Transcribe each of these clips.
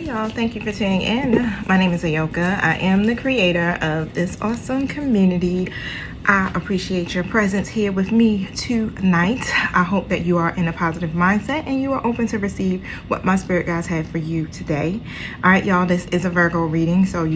y'all, thank you for tuning in. My name is Ayoka. I am the creator of this awesome community. I appreciate your presence here with me tonight. I hope that you are in a positive mindset and you are open to receive what my spirit guides have for you today. All right, y'all, this is a Virgo reading, so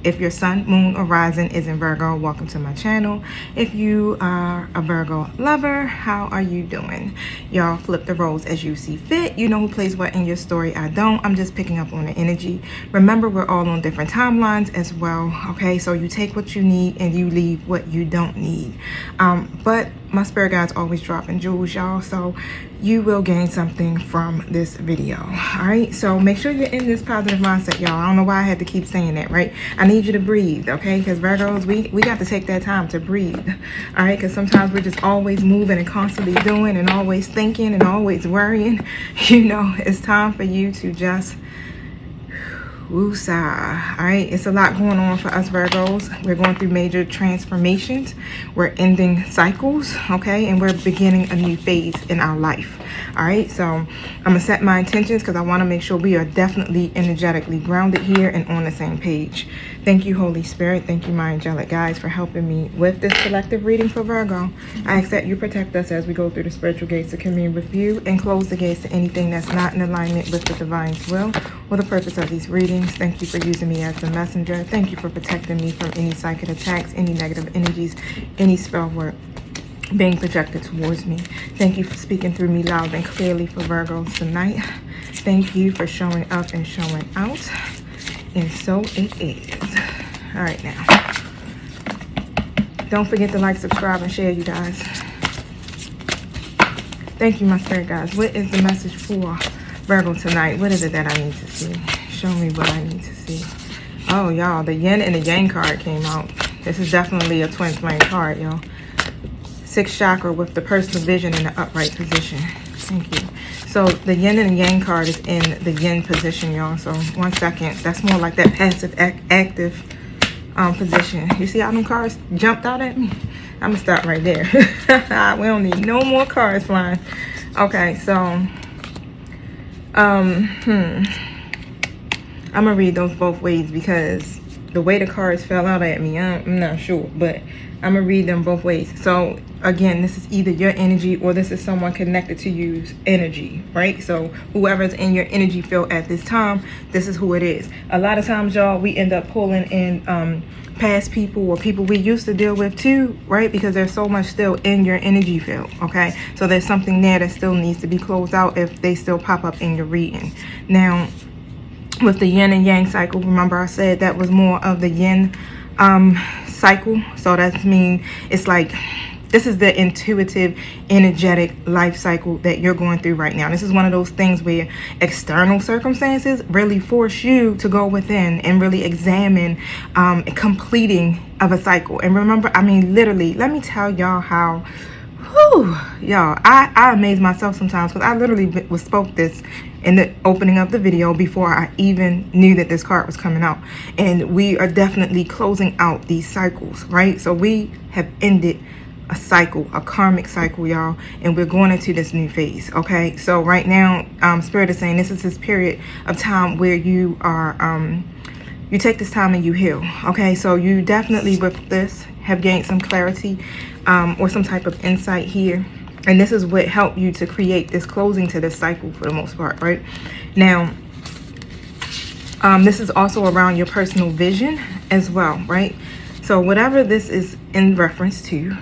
if your sun, moon, or rising is in Virgo, welcome to my channel. If you are a Virgo lover, how are you doing? Y'all flip the roles as you see fit. You know who plays what in your story. I don't. I'm just picking up on the energy. Remember, we're all on different timelines as well, okay? So you take what you need and you leave what you don't need. But my spirit guides always dropping jewels, y'all, so you will gain something from this video. All right, so make sure you're in this positive mindset, y'all. I don't know why I had to keep saying that, right? I need you to breathe, okay? Because Virgos, we got to take that time to breathe. All right, because sometimes we're just always moving and constantly doing and always thinking and always worrying. You know, it's time for you to just woosah. All right, it's a lot going on for us Virgos. We're going through major transformations. We're ending cycles, okay, and we're beginning a new phase in our life. All right, so I'm gonna set my intentions because I want to make sure we are definitely energetically grounded here and on the same page. Thank you, Holy Spirit. Thank you, my angelic guides, for helping me with this collective reading for Virgo. I ask that you protect us as we go through the spiritual gates to commune with you and close the gates to anything that's not in alignment with the divine's will or the purpose of these readings. Thank you for using me as the messenger. Thank you for protecting me from any psychic attacks, any negative energies, any spell work being projected towards me. Thank you for speaking through me loud and clearly for Virgos tonight. Thank you for showing up and showing out. And so it is. All right, now. Don't forget to like, subscribe, and share, you guys. Thank you, my spirit guys. What is the message for Virgo tonight? What is it that I need to see? Show me what I need to see. Oh, y'all, the yin and the yang card came out. This is definitely a twin flame card, y'all. Sixth chakra with the personal vision in the upright position. Thank you. So the yin and the yang card is in the yin position, y'all. So 1 second. That's more like that passive active position. You see how them cards jumped out at me? I'm gonna stop right there. We don't need no more cards flying. Okay, so I'm gonna read those both ways because the way the cards fell out at me, I'm not sure, but I'm gonna read them both ways. So again, this is either your energy or this is someone connected to you's energy, right? So whoever's in your energy field at this time, this is who it is. A lot of times, y'all, we end up pulling in past people or people we used to deal with too, right? Because there's so much still in your energy field, okay? So there's something there that still needs to be closed out if they still pop up in your reading. Now, with the yin and yang cycle, remember I said that was more of the yin cycle. So that means it's like this is the intuitive, energetic life cycle that you're going through right now. This is one of those things where external circumstances really force you to go within and really examine completing of a cycle. And remember, I mean, literally, let me tell y'all how, y'all, I amaze myself sometimes because I literally spoke this in the opening of the video before I even knew that this card was coming out. And we are definitely closing out these cycles, right? So we have ended a cycle, a karmic cycle, y'all, and we're going into this new phase, okay? So right now, Spirit is saying this is this period of time where you are, you take this time and you heal, okay? So you definitely with this have gained some clarity or some type of insight here. And this is what helped you to create this closing to this cycle for the most part, right? Now, this is also around your personal vision as well, right? So whatever this is in reference to,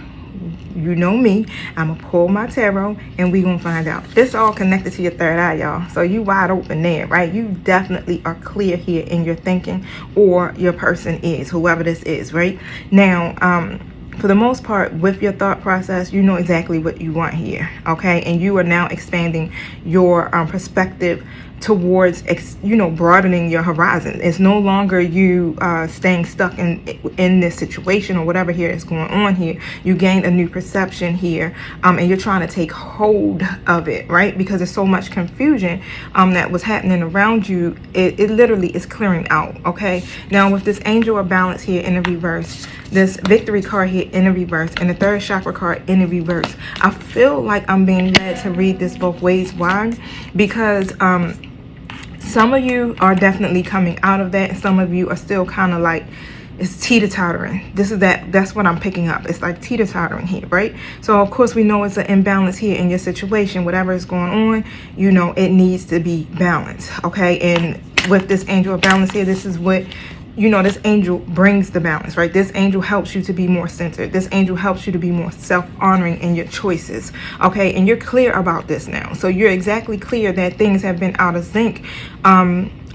you know me, I'm gonna pull my tarot and we gonna find out. This all connected to your third eye, y'all. So you wide open there, right? You definitely are clear here in your thinking, or your person is, whoever this is, right? Now, for the most part, with your thought process, you know exactly what you want here, okay? And you are now expanding your perspective towards, broadening your horizon. It's no longer you staying stuck in this situation or whatever here is going on here. You gained a new perception here, and you're trying to take hold of it, right? Because there's so much confusion that was happening around you. It literally is clearing out, okay? Now with this angel of balance here in the reverse, this victory card here in the reverse, and the third chakra card in the reverse, I feel like I'm being led to read this both ways. Why? Because Some of you are definitely coming out of that. Some of you are still kind of like, it's teeter-tottering. That's what I'm picking up. It's like teeter-tottering here, right? So of course we know it's an imbalance here in your situation. Whatever is going on, you know, it needs to be balanced, okay? And with this angel of balance here, this is what, you know, this angel brings the balance, right? This angel helps you to be more centered. This angel helps you to be more self-honoring in your choices, okay? And you're clear about this now. So you're exactly clear that things have been out of sync,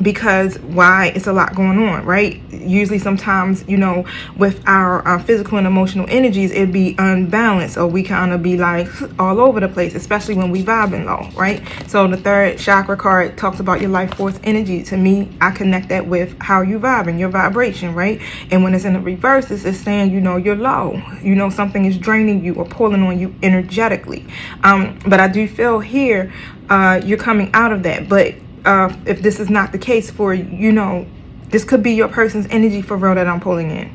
because why? It's a lot going on, right? Usually sometimes, you know, with our physical and emotional energies, it'd be unbalanced, or we kind of be like all over the place, especially when we vibing low, right? So the third chakra card talks about your life force energy. To me, I connect that with how you vibing, your vibration, right? And when it's in the reverse, it's saying, you know, you're low, you know, something is draining you or pulling on you energetically. But I do feel here you're coming out of that. But if this is not the case for, you know, this could be your person's energy for real that I'm pulling in,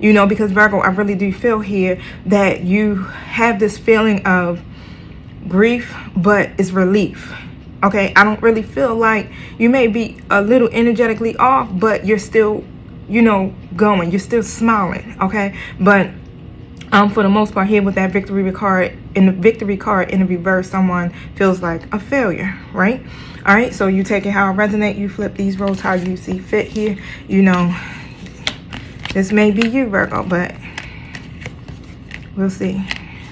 you know, because Virgo, I really do feel here that you have this feeling of grief, but it's relief, okay? I don't really feel like, you may be a little energetically off, but you're still, you know, going, you're still smiling, okay? But for the most part here with that victory card in the reverse, someone feels like a failure, right? All right, so you take it how it resonates. You flip these roles how you see fit here. You know, this may be you, Virgo, but we'll see,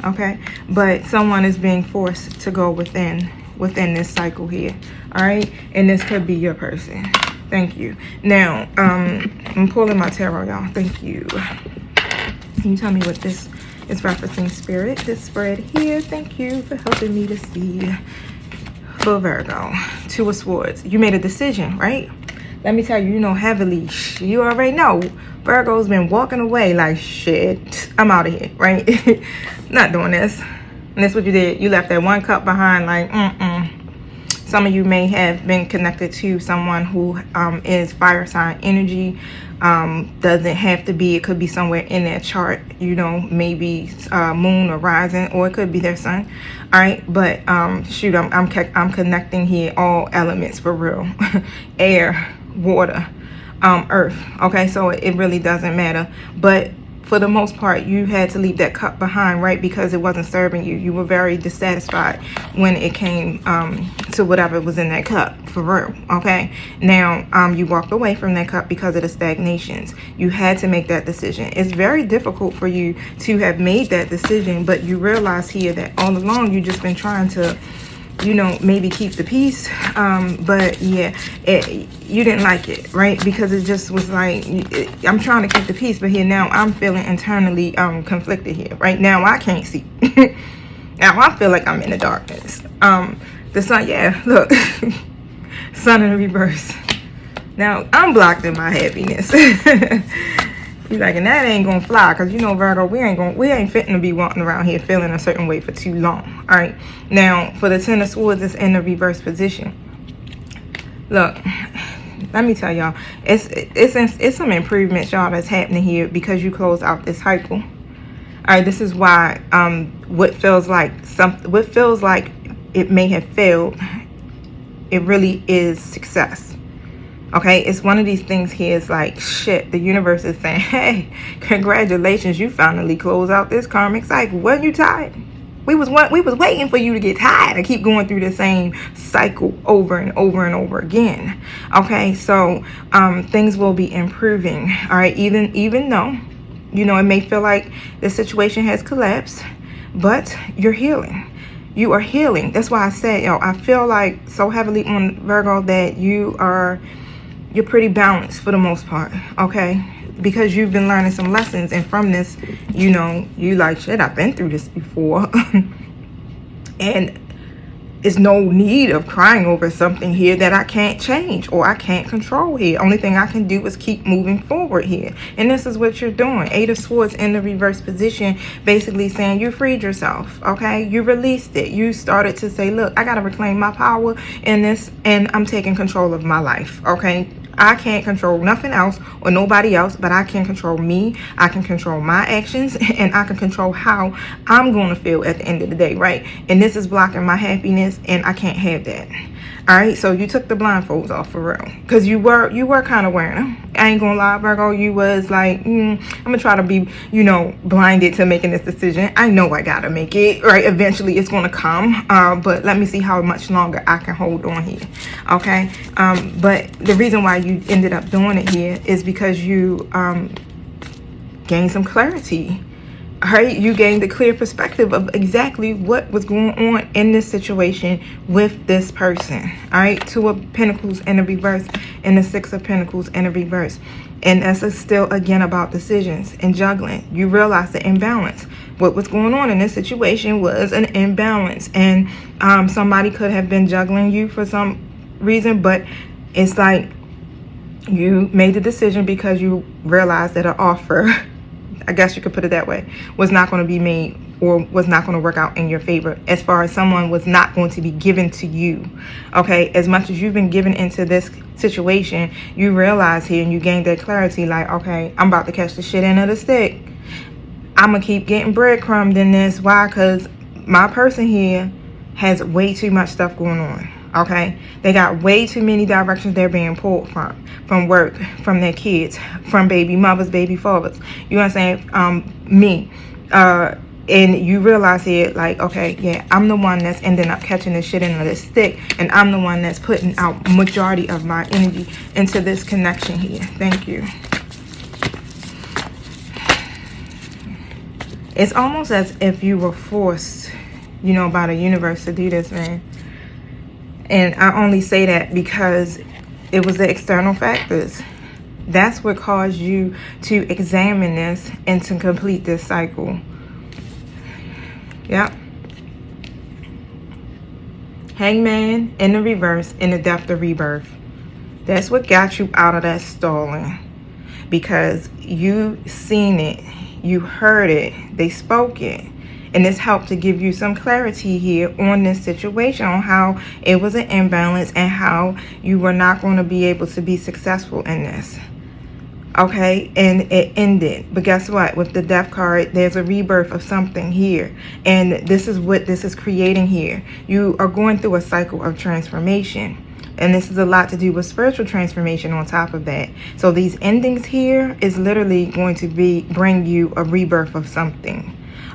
okay? But someone is being forced to go within this cycle here, all right? And this could be your person. Thank you. Now, I'm pulling my tarot, y'all. Thank you. Can you tell me what this is referencing, Spirit? This spread here. Thank you for helping me to see. For Virgo, Two of Swords. You made a decision, right? Let me tell you, you know, heavily, you already know, Virgo's been walking away like, shit, I'm out of here, right? Not doing this. And that's what you did. You left that one cup behind like, Some of you may have been connected to someone who is fire sign energy. Doesn't have to be, it could be somewhere in their chart, you know, maybe moon or rising, or it could be their sun. All right, but shoot, I'm connecting here all elements for real. Air, water, earth. Okay, so it really doesn't matter. But for the most part, you had to leave that cup behind, right? Because it wasn't serving you. You were very dissatisfied when it came to whatever was in that cup, for real, okay? Now, you walked away from that cup because of the stagnations. You had to make that decision. It's very difficult for you to have made that decision, but you realize here that all along you've just been trying to, you know, maybe keep the peace, but yeah, you didn't like it, right? Because it just was like, I'm trying to keep the peace, but here now I'm feeling internally conflicted here, right? Now I can't see. Now I feel like I'm in the darkness. The sun, yeah, look, sun in the reverse. Now I'm blocked in my happiness. You're like, and that ain't gonna fly, because you know, Virgo, we ain't fitting to be walking around here feeling a certain way for too long. All right, now for the Ten of Swords, it's in the reverse position. Look, let me tell y'all, it's some improvements, y'all, that's happening here because you close out this cycle. All right, this is why what feels like it may have failed, it really is success. Okay, it's one of these things here. It's like, shit, the universe is saying, hey, congratulations, you finally close out this karmic cycle. Weren't you tired? We was waiting for you to get tired and keep going through the same cycle over and over and over again. Okay, so things will be improving. All right, even though, you know, it may feel like the situation has collapsed, but you're healing. You are healing. That's why I said, yo, I feel like so heavily on Virgo that you're pretty balanced for the most part, okay? Because you've been learning some lessons, and from this, you know, you like, shit, I've been through this before. And there's no need of crying over something here that I can't change or I can't control here. Only thing I can do is keep moving forward here. And this is what you're doing. Eight of Swords in the reverse position, basically saying you freed yourself, okay? You released it. You started to say, look, I got to reclaim my power in this, and I'm taking control of my life, okay? I can't control nothing else or nobody else, but I can control me. I can control my actions, and I can control how I'm going to feel at the end of the day, right? And this is blocking my happiness, and I can't have that. All right, so you took the blindfolds off for real, because you were kind of wearing them. I ain't gonna lie, Virgo, you was like, I'm gonna try to be, blinded to making this decision. I know I gotta make it, right? Eventually it's gonna come, but let me see how much longer I can hold on here, okay? But the reason why you ended up doing it here is because you gained some clarity. All right, you gained a clear perspective of exactly what was going on in this situation with this person. All right, Two of Pentacles in the reverse and the Six of Pentacles in the reverse. And that's still, again, about decisions and juggling. You realize the imbalance. What was going on in this situation was an imbalance. And somebody could have been juggling you for some reason, but it's like you made the decision because you realized that an offer, I guess you could put it that way, was not going to be made or was not going to work out in your favor, as far as someone was not going to be given to you. Okay, as much as you've been given into this situation, you realize here and you gain that clarity, like, okay, I'm about to catch the shit end of the stick. I'm going to keep getting breadcrumbed in this. Why? Because my person here has way too much stuff going on. Okay, they got way too many directions they're being pulled from work, from their kids, from baby mothers, baby fathers. You know what I'm saying? Me. And you realize here, like, okay, yeah, I'm the one that's ending up catching this shit into this stick, and I'm the one that's putting out majority of my energy into this connection here. Thank you. It's almost as if you were forced, by the universe to do this, man. And I only say that because it was the external factors. That's what caused you to examine this and to complete this cycle. Yep. Hangman in the reverse in the depth of rebirth. That's what got you out of that stalling. Because you seen it. You heard it. They spoke it. And this helped to give you some clarity here on this situation, on how it was an imbalance and how you were not going to be able to be successful in this. Okay, and it ended. But guess what? With the Death card, there's a rebirth of something here. And this is what this is creating here. You are going through a cycle of transformation. And this is a lot to do with spiritual transformation on top of that. So these endings here is literally going to bring you a rebirth of something.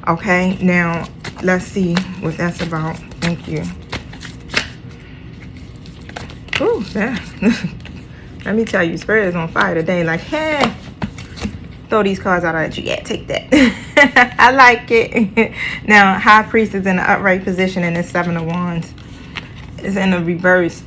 Okay, now let's see what that's about. Thank you. Ooh, that. Let me tell you, Spirit is on fire today. Like, hey, throw these cards out at you. Yeah, take that. I like it. Now, High Priest is in the upright position, and the Seven of Wands is in the reverse.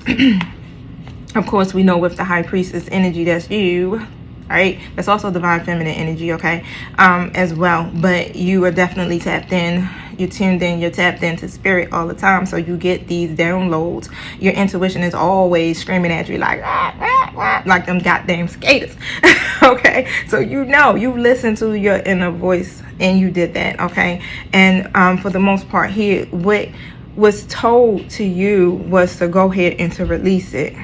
Of course, we know with the High Priestess energy, that's you. Right, that's also divine feminine energy, okay, as well. But you are definitely tapped in, you're tuned in, you're tapped into spirit all the time, so you get these downloads. Your intuition is always screaming at you like like them goddamn skaters. Okay, so you listen to your inner voice and you did that. Okay, and for the most part here, what was told to you was to go ahead and to release it.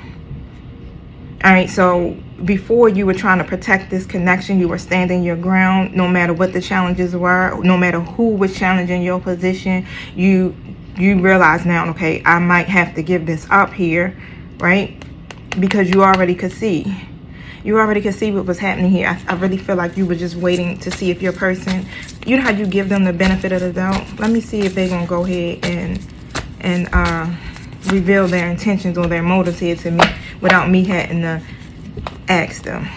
All right, so before you were trying to protect this connection, you were standing your ground no matter what the challenges were, no matter who was challenging your position. You realize now, okay, I might have to give this up here, right? Because you already could see. You already could see what was happening here. I really feel like you were just waiting to see if your person, you know how you give them the benefit of the doubt? Let me see if they're going to go ahead and reveal their intentions or their motives here to me without me having to ask them.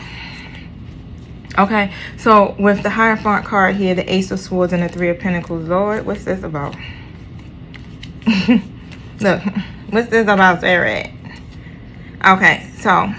Okay, so with the Hierophant card here, the Ace of Swords and the Three of Pentacles, Lord, what's this about? Look, what's this about, Spirit? Okay, so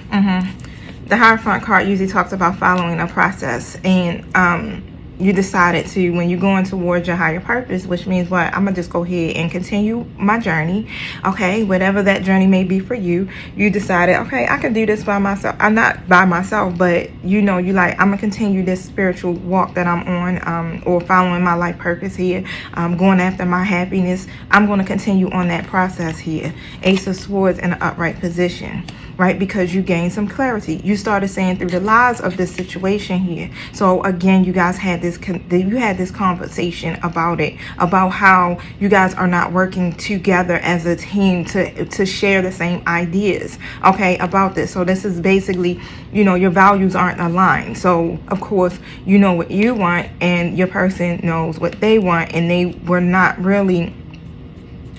the Hierophant card usually talks about following a process, and you decided to, when you're going towards your higher purpose, which means what? I'm gonna just go ahead and continue my journey. Okay, whatever that journey may be for you, you decided, okay, I can do this by myself. I'm not by myself, but you like, I'm gonna continue this spiritual walk that I'm on, or following my life purpose here. I'm going after my happiness. I'm going to continue on that process here. Ace of Swords in an upright position. right? Because you gained some clarity. You started saying through the lies of this situation here. So again, you guys had this conversation about it, about how you guys are not working together as a team to share the same ideas, okay, about this. So this is basically, you know, your values aren't aligned. So of course, you know what you want and your person knows what they want, and they were not really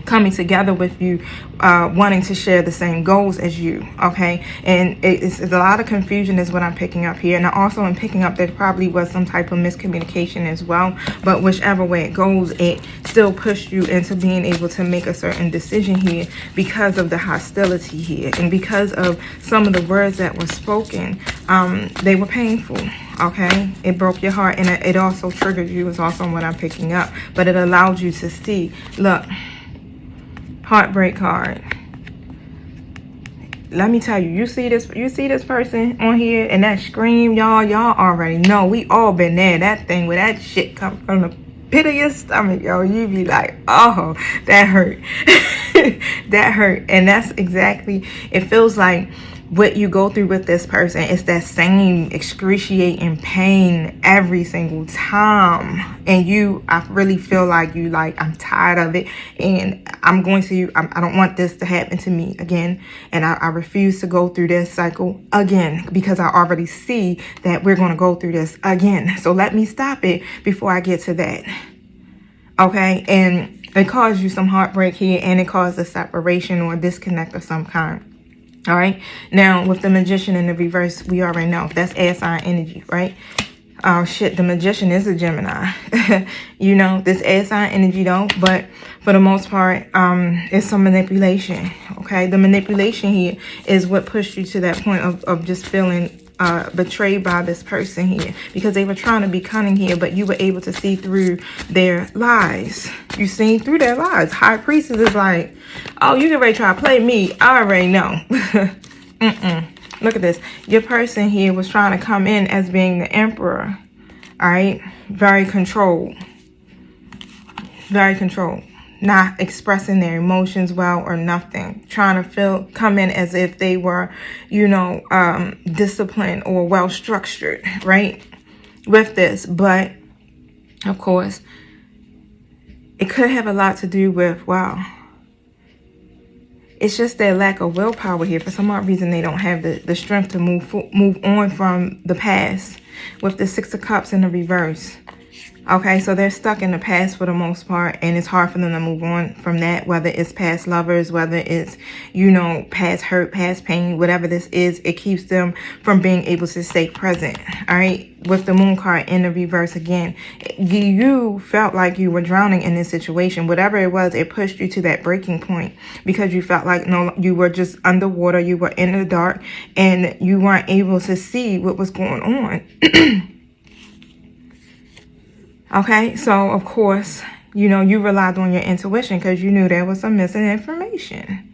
coming together with you, wanting to share the same goals as you, okay? And it's a lot of confusion is what I'm picking up here. And I also am picking up there probably was some type of miscommunication as well, but whichever way it goes, it still pushed you into being able to make a certain decision here because of the hostility here, and because of some of the words that were spoken. They were painful, okay? It broke your heart, and it also triggered you is also what I'm picking up, but it allowed you to see, look, heartbreak card. Let me tell you, you see this person on here and that scream, y'all already know. We all been there. That thing where that shit come from the pit of your stomach, yo. You be like, oh, that hurt. That hurt. And that's exactly, it feels like what you go through with this person. It's that same excruciating pain every single time. And I really feel like I'm tired of it, and I don't want this to happen to me again. And I refuse to go through this cycle again, because I already see that we're going to go through this again. So let me stop it before I get to that. Okay. And it caused you some heartbreak here, and it caused a separation or a disconnect of some kind. All right. Now, with the Magician in the reverse, we already know that's air sign energy, right? Oh, shit. The Magician is a Gemini. You know, this air sign energy, though. But for the most part, it's some manipulation. Okay. The manipulation here is what pushed you to that point of just feeling betrayed by this person here, because they were trying to be cunning here, but you were able to see through their lies. You seen through their lies. High Priestess is like, oh, you get ready to try to play me. I already know. Look at this. Your person here was trying to come in as being the Emperor. All right. Very controlled. Very controlled. Not expressing their emotions well or nothing. Trying to come in as if they were, you know, disciplined or well structured, right? With this. But, of course, it could have a lot to do with, wow, it's just their lack of willpower here. For some odd reason, they don't have the strength to move on from the past. With the Six of Cups in the reverse. Okay, so they're stuck in the past for the most part, and it's hard for them to move on from that, whether it's past lovers, whether it's, you know, past hurt, past pain, whatever this is, it keeps them from being able to stay present. All right, with the Moon card in the reverse again, you felt like you were drowning in this situation. Whatever it was, it pushed you to that breaking point, because you felt like you were just underwater, you were in the dark, and you weren't able to see what was going on. Okay, so of course, you know, you relied on your intuition because you knew there was some missing information.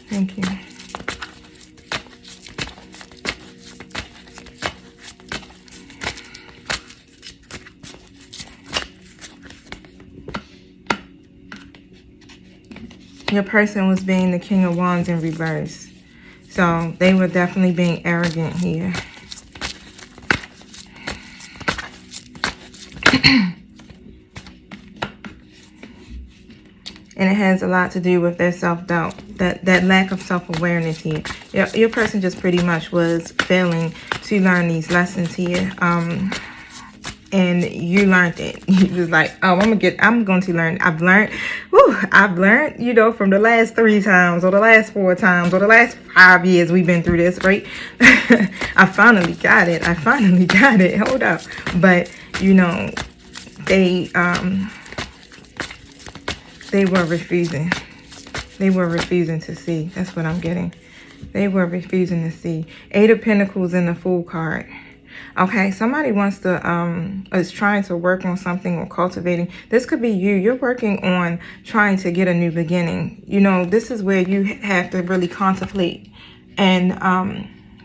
Thank you. Your person was being the King of Wands in reverse. So they were definitely being arrogant here. And it has a lot to do with their self-doubt, that lack of self-awareness here. Your person just pretty much was failing to learn these lessons here. And you learned it. You was like, oh, I'm going to learn. I've learned, you know, from the last 3 times or the last 4 times or the last 5 years we've been through this, right? I finally got it. Hold up. But, you know, they were refusing. They were refusing to see. That's what I'm getting. They were refusing to see. 8 of Pentacles in the Fool card. Okay, somebody wants to, is trying to work on something or cultivating. This could be you. You're working on trying to get a new beginning. You know, this is where you have to really contemplate and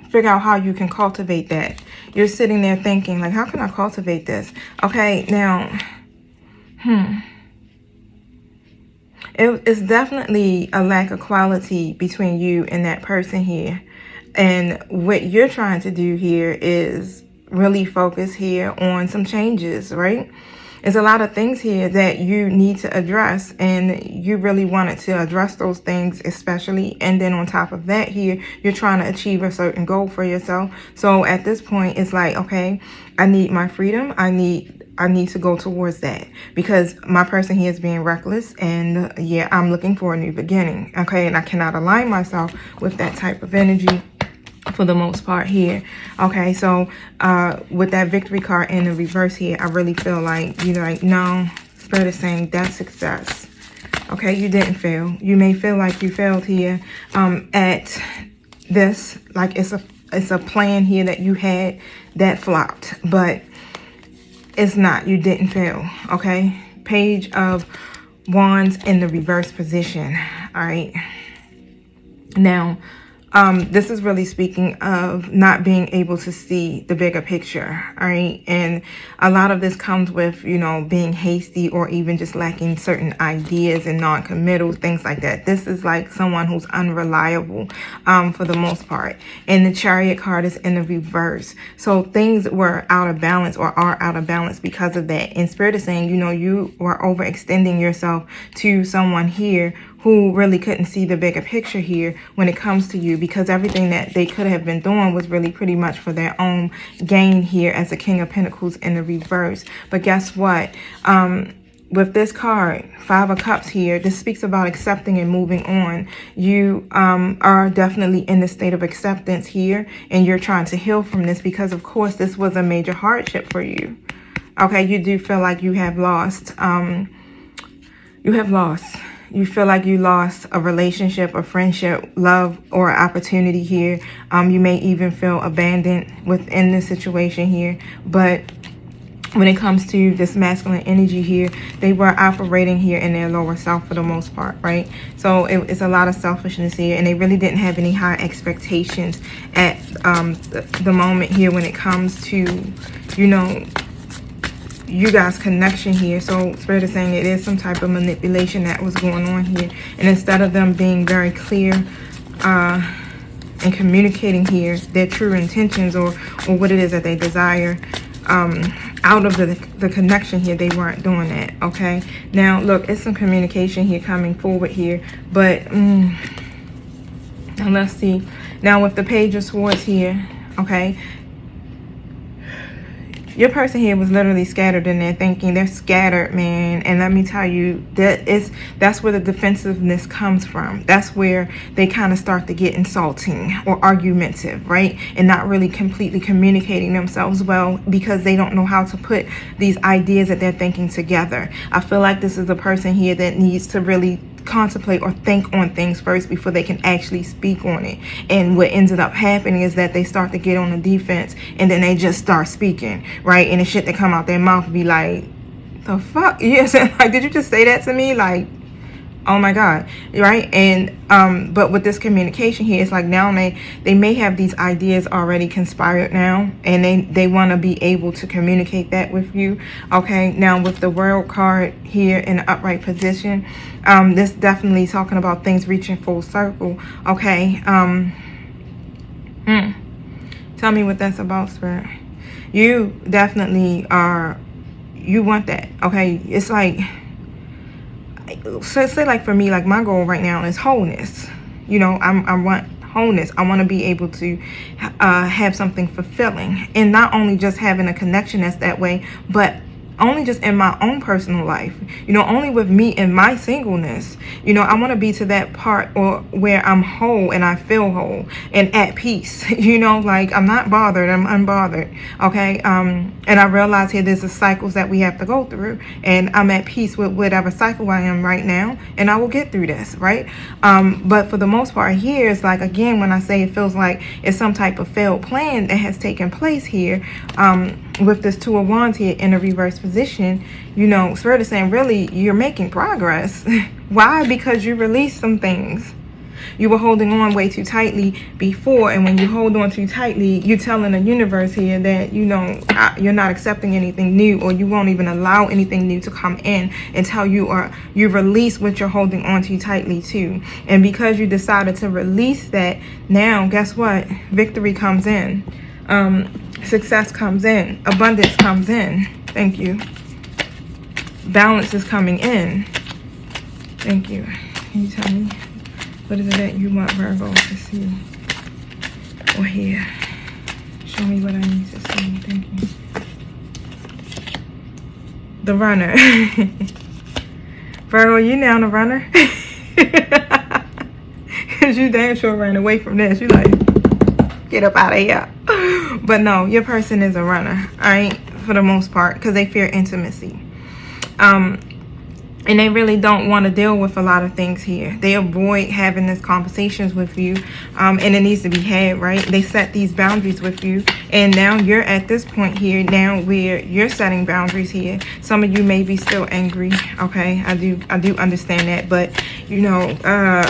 figure out how you can cultivate that. You're sitting there thinking, like, how can I cultivate this? Okay, now, It's definitely a lack of quality between you and that person here. And what you're trying to do here is really focus here on some changes, right? There's a lot of things here that you need to address, and you really wanted to address those things especially. And then on top of that here, you're trying to achieve a certain goal for yourself. So at this point, it's like, okay, I need my freedom. I need to go towards that, because my person here is being reckless, and yeah, I'm looking for a new beginning. Okay, and I cannot align myself with that type of energy for the most part here. Okay, so with that victory card in the reverse here, I really feel like you're like, no, Spirit is saying that's success. Okay, you didn't fail. You may feel like you failed here at this, like it's a plan here that you had that flopped, but it's not. You didn't fail. Okay, Page of Wands in the reverse position. All right, now this is really speaking of not being able to see the bigger picture, all right? And a lot of this comes with, you know, being hasty or even just lacking certain ideas and non-committal, things like that. This is like someone who's unreliable for the most part. And the Chariot card is in the reverse. So things were out of balance or are out of balance because of that. And Spirit is saying, you know, you were overextending yourself to someone here who really couldn't see the bigger picture here when it comes to you, because everything that they could have been doing was really pretty much for their own gain here as a King of Pentacles in the reverse. But guess what? With this card, Five of Cups here, this speaks about accepting and moving on. You are definitely in the state of acceptance here, and you're trying to heal from this because, of course, this was a major hardship for you. Okay, you do feel like you have lost. You feel like you lost a relationship, a friendship, love, or opportunity here. You may even feel abandoned within this situation here. But when it comes to this masculine energy here, they were operating here in their lower self for the most part, right? So it's a lot of selfishness here, and they really didn't have any high expectations at the moment here when it comes to, you know, you guys' connection here. So Spirit is saying it is some type of manipulation that was going on here, and instead of them being very clear and communicating here their true intentions or what it is that they desire out of the connection here, they weren't doing that. Okay, now look, it's some communication here coming forward here, but now let's see. Now with the Page of Swords here, okay, your person here was literally scattered in their thinking. They're scattered, man. And let me tell you, that's where the defensiveness comes from. That's where they kind of start to get insulting or argumentative, right? And not really completely communicating themselves well, because they don't know how to put these ideas that they're thinking together. I feel like this is a person here that needs to really contemplate or think on things first before they can actually speak on it. And what ended up happening is that they start to get on the defense, and then they just start speaking, right? And the shit that come out their mouth be like, the fuck? Yes, like, did you just say that to me? Like, oh my God, right? And but with this communication here, it's like now they may have these ideas already conspired now, and they want to be able to communicate that with you. Okay, now with the World card here in the upright position, this definitely talking about things reaching full circle. Okay, tell me what that's about, Spirit. You definitely you want that. Okay, it's like, so say like for me, like my goal right now is wholeness. You know, I want wholeness. I want to be able to have something fulfilling, and not only just having a connection that's that way, but only just in my own personal life, you know, only with me and my singleness. You know, I want to be to that part or where I'm whole and I feel whole and at peace. You know, like I'm not bothered, I'm unbothered. Okay, and I realize here there's the cycles that we have to go through, and I'm at peace with whatever cycle I am right now, and I will get through this, right? But for the most part here, it's like, again, when I say it feels like it's some type of failed plan that has taken place here, with this Two of Wands here in a reverse position, you know, Spirit is saying really you're making progress. Why? Because you released some things. You were holding on way too tightly before, and when you hold on too tightly, you're telling the universe here that, you know, you're not accepting anything new, or you won't even allow anything new to come in until you release what you're holding on too tightly to. And because you decided to release that, now guess what? Victory comes in. Success comes in. Abundance comes in. Thank you. Balance is coming in. Thank you. Can you tell me what is it that you want Virgo to see or hear? Show me what I need to see. Thank you. The runner. Virgo, you now the runner? Because you damn sure ran away from this. You like, get up out of here. But no, your person is a runner, all right, for the most part, because they fear intimacy. And they really don't want to deal with a lot of things here. They avoid having these conversations with you, and it needs to be had, right? They set these boundaries with you, and now you're at this point here now where you're setting boundaries here. Some of you may be still angry, okay? I do understand that, but you know,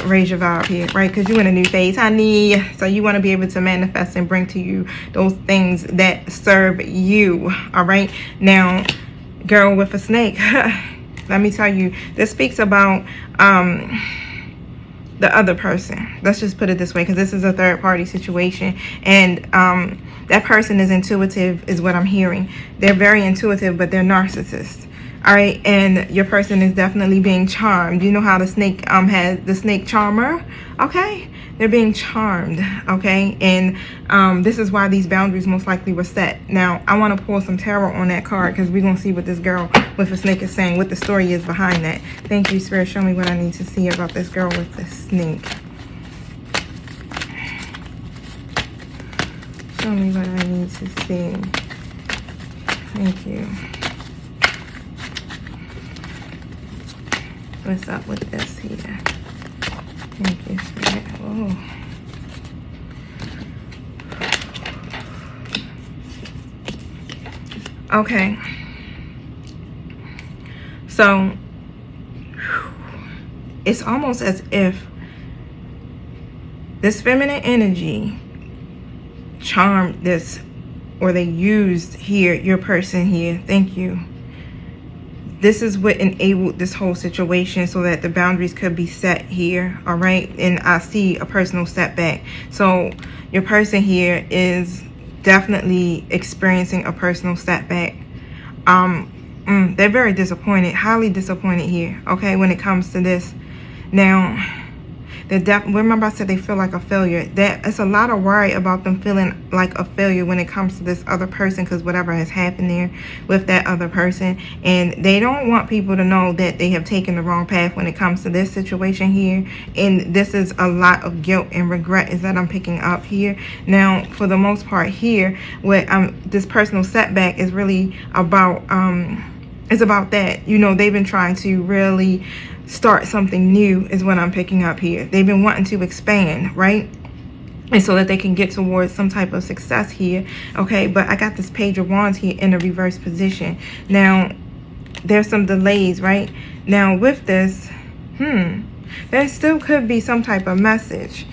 raise your vibe here, right? Because you're in a new phase, honey. So you want to be able to manifest and bring to you those things that serve you, all right? Now, girl with a snake. Let me tell you, this speaks about the other person. Let's just put it this way, because this is a third party situation. And that person is intuitive, is what I'm hearing. They're very intuitive, but they're narcissists. All right. And your person is definitely being charmed. You know how the snake has the snake charmer? Okay. They're being charmed, okay? And this is why these boundaries most likely were set. Now, I want to pull some tarot on that card, because we're going to see what this girl with the snake is saying, what the story is behind that. Thank you, Spirit. Show me what I need to see about this girl with the snake. Show me what I need to see. Thank you. What's up with this here? Thank you, Spirit. Oh. Okay. So, it's almost as if this feminine energy charmed this, or they used here, your person here. Thank you. This is what enabled this whole situation so that the boundaries could be set here, all right? And I see a personal setback. So your person here is definitely experiencing a personal setback. They're very disappointed, highly disappointed here, okay, when it comes to this. Now, remember I said they feel like a failure. It's a lot of worry about them feeling like a failure when it comes to this other person, because whatever has happened there with that other person, and they don't want people to know that they have taken the wrong path when it comes to this situation here. And this is a lot of guilt and regret is that I'm picking up here. Now, for the most part here, what this personal setback is really about, it's about that, you know, they've been trying to really start something new is what I'm picking up here. They've been wanting to expand, right? And so that they can get towards some type of success here, okay? But I got this Page of Wands here in a reverse position. Now, there's some delays, right? Now, with this, there still could be some type of message.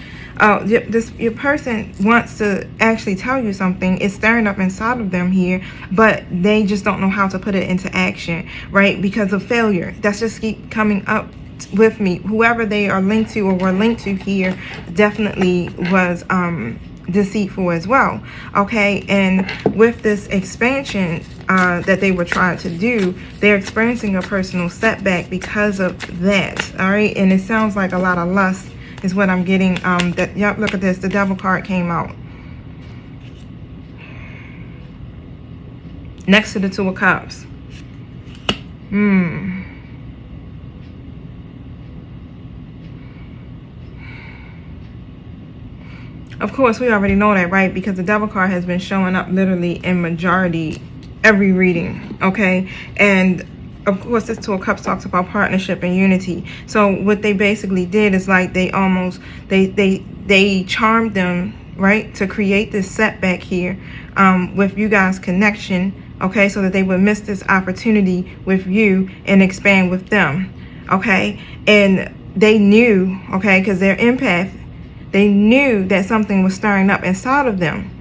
Your person wants to actually tell you something. It's stirring up inside of them here, but they just don't know how to put it into action, right? Because of failure. That's just keep coming up with me. Whoever they are linked to or were linked to here definitely was deceitful as well, okay? And with this expansion that they were trying to do, they're experiencing a personal setback because of that, all right? And it sounds like a lot of lust is what I'm getting. Yep, look at this. The Devil card came out next to the Two of Cups. Of course, we already know that, right? Because the Devil card has been showing up literally in majority every reading, okay? And of course, this Two of Cups talks about partnership and unity. So what they basically did is like they charmed them, right, to create this setback here with you guys' connection, okay, so that they would miss this opportunity with you and expand with them, okay? And they knew, okay, because they're empath, They knew that something was stirring up inside of them.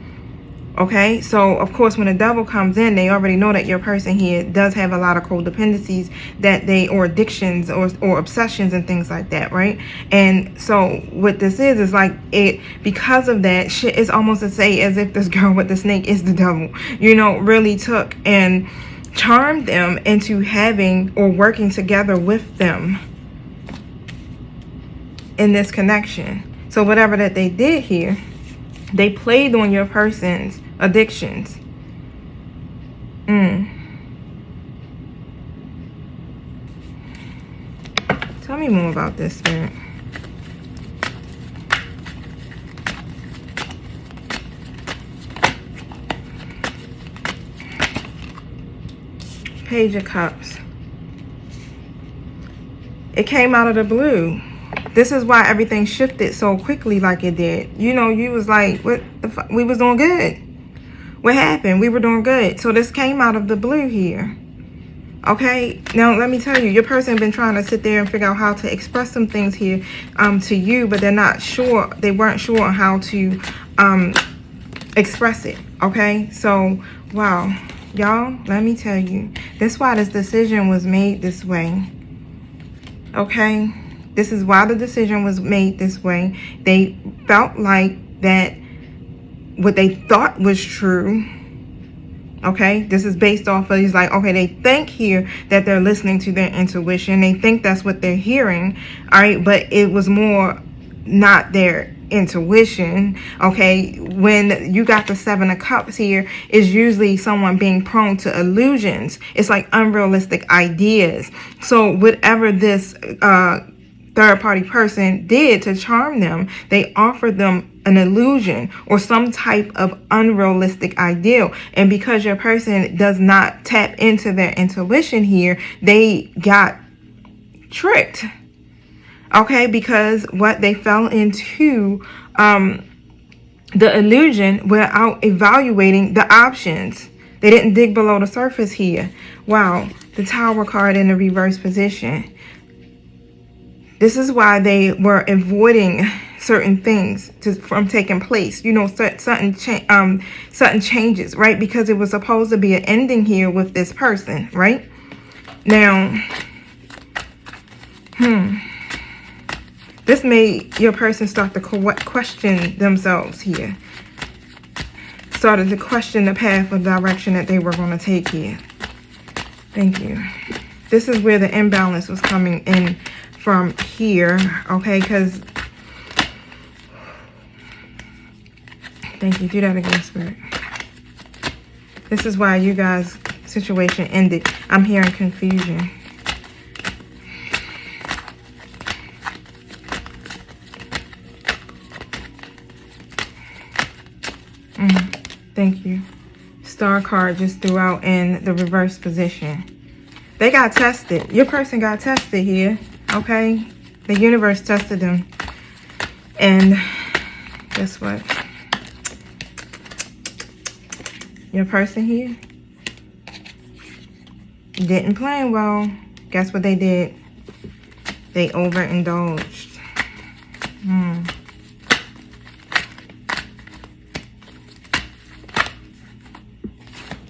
Okay, so of course when the devil comes in, they already know that your person here does have a lot of codependencies or addictions or obsessions and things like that, right? And so what this is like because of that shit, it's almost to say as if this girl with the snake is the devil, really took and charmed them into having or working together with them in this connection. So whatever that they did here, they played on your person's addictions. Tell me more about this, Spirit. Page of Cups. It came out of the blue. This is why everything shifted so quickly like it did. You was like, what the fuck? We was doing good. What happened? We were doing good. So this came out of the blue here. Okay, now let me tell you, your person been trying to sit there and figure out how to express some things here to you, but they're not sure. They weren't sure on how to express it. Okay, so wow, y'all, let me tell you, that's why this decision was made this way. Okay, this is why the decision was made this way. They felt like that what they thought was true. Okay, this is based off of, it's like, okay, they think here that they're listening to their intuition. They think that's what they're hearing. All right, but it was more not their intuition. Okay, when you got the Seven of Cups here, is usually someone being prone to illusions. It's like unrealistic ideas. So whatever this third party person did to charm them, they offered them an illusion or some type of unrealistic ideal. And because your person does not tap into their intuition here, they got tricked. Okay, because what they fell into the illusion without evaluating the options. They didn't dig below the surface here. Wow, the Tower card in the reverse position. This is why they were avoiding certain things from taking place. Certain changes, right? Because it was supposed to be an ending here with this person, right? Now, this made your person start to question themselves here. Started to question the path or direction that they were going to take here. Thank you. This is where the imbalance was coming in from here, okay? Because, thank you. Do that again, Spirit. This is why you guys' situation ended. I'm hearing confusion. Thank you. Star card just threw out in the reverse position. They got tested. Your person got tested here. Okay, the universe tested them, and guess what? Your person here didn't play well. Guess what they did? They overindulged.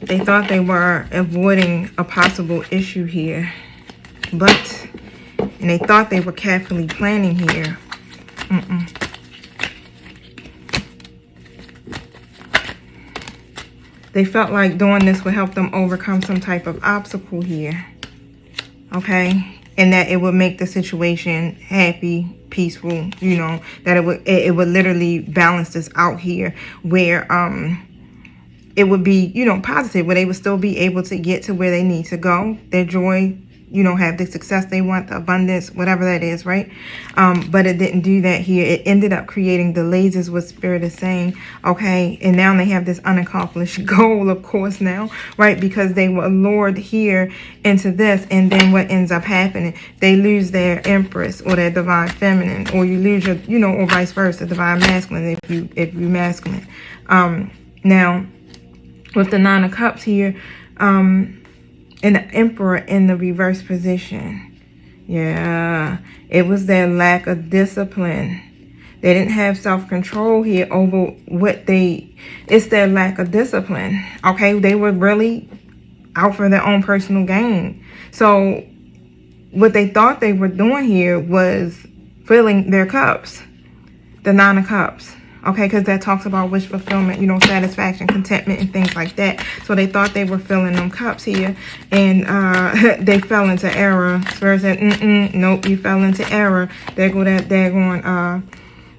They thought they were avoiding a possible issue here, and they thought they were carefully planning here. They felt like doing this would help them overcome some type of obstacle here. Okay? And that it would make the situation happy, peaceful, that it would literally balance this out here where it would be, positive, where they would still be able to get to where they need to go. Their joy, have the success they want, the abundance, whatever that is, right? But it didn't do that here. It ended up creating delays, is what Spirit is saying, okay? And now they have this unaccomplished goal, of course, now, right? Because they were lured here into this, and then what ends up happening? They lose their Empress or their Divine Feminine, or you lose your, or vice versa, Divine Masculine if you masculine. Now, with the Nine of Cups here, and the Emperor in the reverse position. Yeah, it was their lack of discipline They didn't have self-control here over what it's their lack of discipline. Okay, they were really out for their own personal gain. So what they thought they were doing here was filling their cups, the Nine of Cups. Okay, because that talks about wish fulfillment, you know, satisfaction, contentment, and things like that. So they thought they were filling them cups here, and they fell into error. Spirit said, nope, you fell into error. There go that daggone,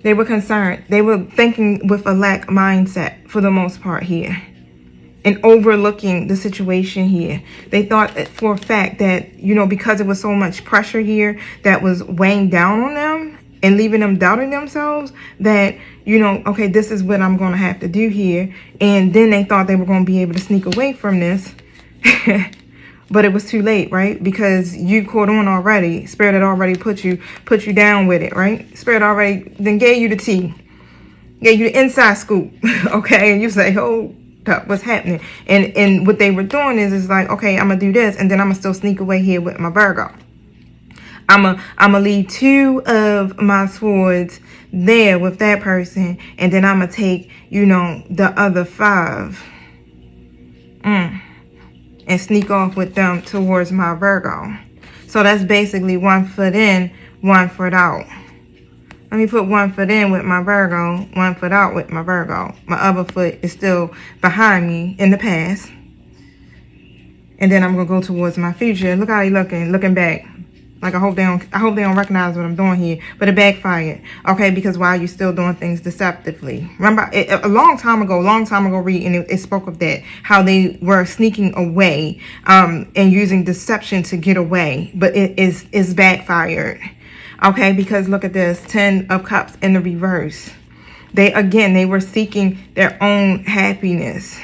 they were concerned. They were thinking with a lack mindset for the most part here, and overlooking the situation here. They thought for a fact that, you know, because it was so much pressure here that was weighing down on them and leaving them doubting themselves, that, you know, okay, this is what I'm going to have to do here. And then they thought they were going to be able to sneak away from this. But it was too late, right? Because you caught on already. Spirit had already put you down with it, right? Spirit already then gave you the tea. Gave you the inside scoop. Okay, and you say, oh, what's happening? And what they were doing is like, okay, I'm gonna do this, and then I'm gonna still sneak away here with my Virgo. I'm gonna leave 2 of my swords there with that person, and then I'm gonna take, you know, the other 5 and sneak off with them towards my Virgo. So that's basically 1 foot in, 1 foot out. Let me put 1 foot in with my Virgo, 1 foot out with my Virgo. My other foot is still behind me in the past. And then I'm gonna go towards my future. Look how he looking back. Like I hope they don't recognize what I'm doing here. But it backfired. Okay, because why are you still doing things deceptively? Remember, a long time ago reading, it spoke of that. How they were sneaking away and using deception to get away. But it is backfired. Okay, because look at this. 10 of Cups in the reverse. They were seeking their own happiness.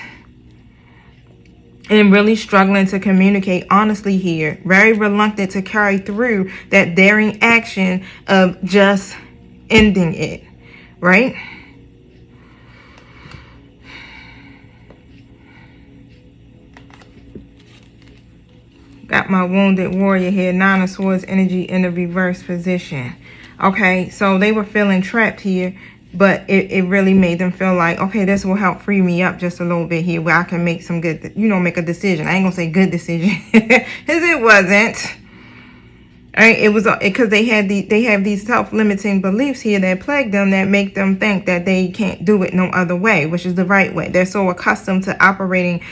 And really struggling to communicate honestly here. Very reluctant to carry through that daring action of just ending it. Right? Got my wounded warrior here. 9 of Swords energy in the reverse position. Okay, so they were feeling trapped here. But it really made them feel like, okay, this will help free me up just a little bit here, where I can make some good, you know, make a decision. I ain't gonna say good decision, because it wasn't. All right, it was because they have these self-limiting beliefs here that plague them, that make them think that they can't do it no other way, which is the right way. They're so accustomed to operating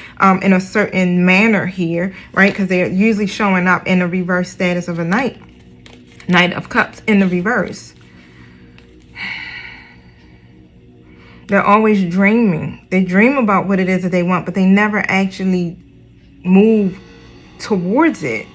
in a certain manner here, right? Because they're usually showing up in a reverse status of a Knight of Cups in the reverse. They're always dreaming. They dream about what it is that they want, but they never actually move towards it.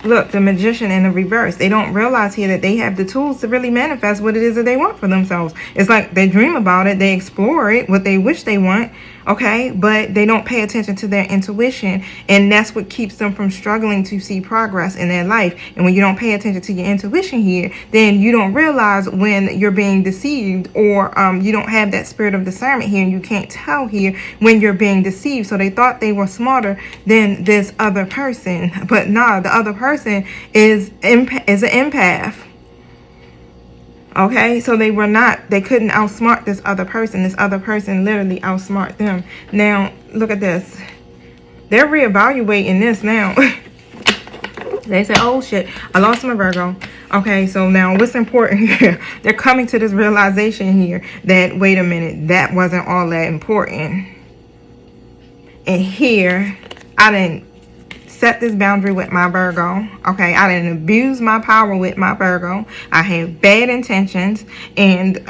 Look, the Magician in the reverse. They don't realize here that they have the tools to really manifest what it is that they want for themselves. It's like they dream about it. They explore it, what they wish they want. Okay, but they don't pay attention to their intuition. And that's what keeps them from struggling to see progress in their life. And when you don't pay attention to your intuition here, then you don't realize when you're being deceived, or you don't have that spirit of discernment here, and you can't tell here when you're being deceived. So they thought they were smarter than this other person. But nah, the other person is an empath. Okay, so they couldn't outsmart this other person. This other person literally outsmart them. Now, look at this. They're reevaluating this now. They say, oh shit, I lost my Virgo. Okay, so now what's important here? They're coming to this realization here that, wait a minute, that wasn't all that important. And here, I didn't set this boundary with my Virgo. Okay, I didn't abuse my power with my Virgo. I had bad intentions and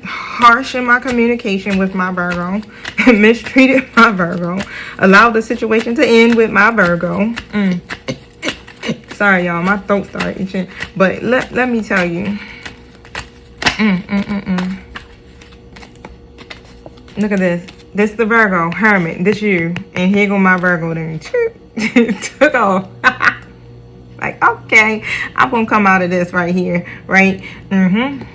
harsh in my communication with my Virgo. Mistreated my Virgo. Allowed the situation to end with my Virgo. Sorry, y'all, my throat started itching. But let me tell you. Look at this. This the Virgo, Hermit. This you. And here go my Virgo then. Took off. Like, okay, I'm gonna come out of this right here, right? And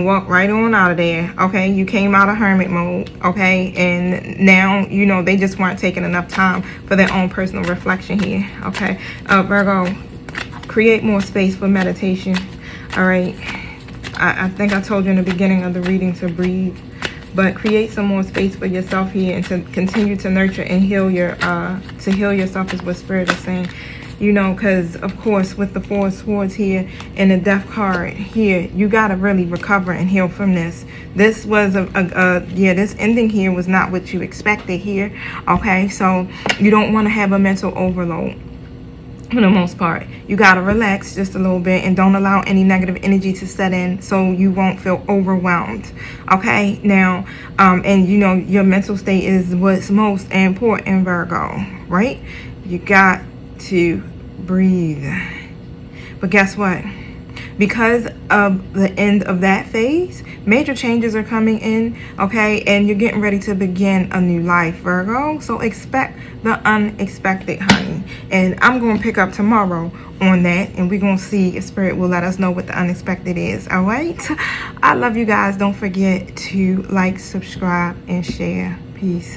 walk right on out of there. Okay, you came out of hermit mode. Okay, and now you know they just weren't taking enough time for their own personal reflection here. Okay, Virgo, create more space for meditation. All right, I think I told you in the beginning of the reading to breathe, but create some more space for yourself here, and to continue to nurture and heal to heal yourself is what Spirit is saying. You know, because of course with the Four of Swords here and the Death card here, you got to really recover and heal from this. This was this ending here was not what you expected here. Okay, so you don't want to have a mental overload. For the most part, you got to relax just a little bit and don't allow any negative energy to set in, so you won't feel overwhelmed. Okay, now and you know your mental state is what's most important, Virgo, right? You got to breathe. But guess what? Because of the end of that phase, major changes are coming in, okay? And you're getting ready to begin a new life, Virgo. So expect the unexpected, honey. And I'm going to pick up tomorrow on that, and we're going to see if Spirit will let us know what the unexpected is, all right? I love you guys. Don't forget to like, subscribe, and share. Peace.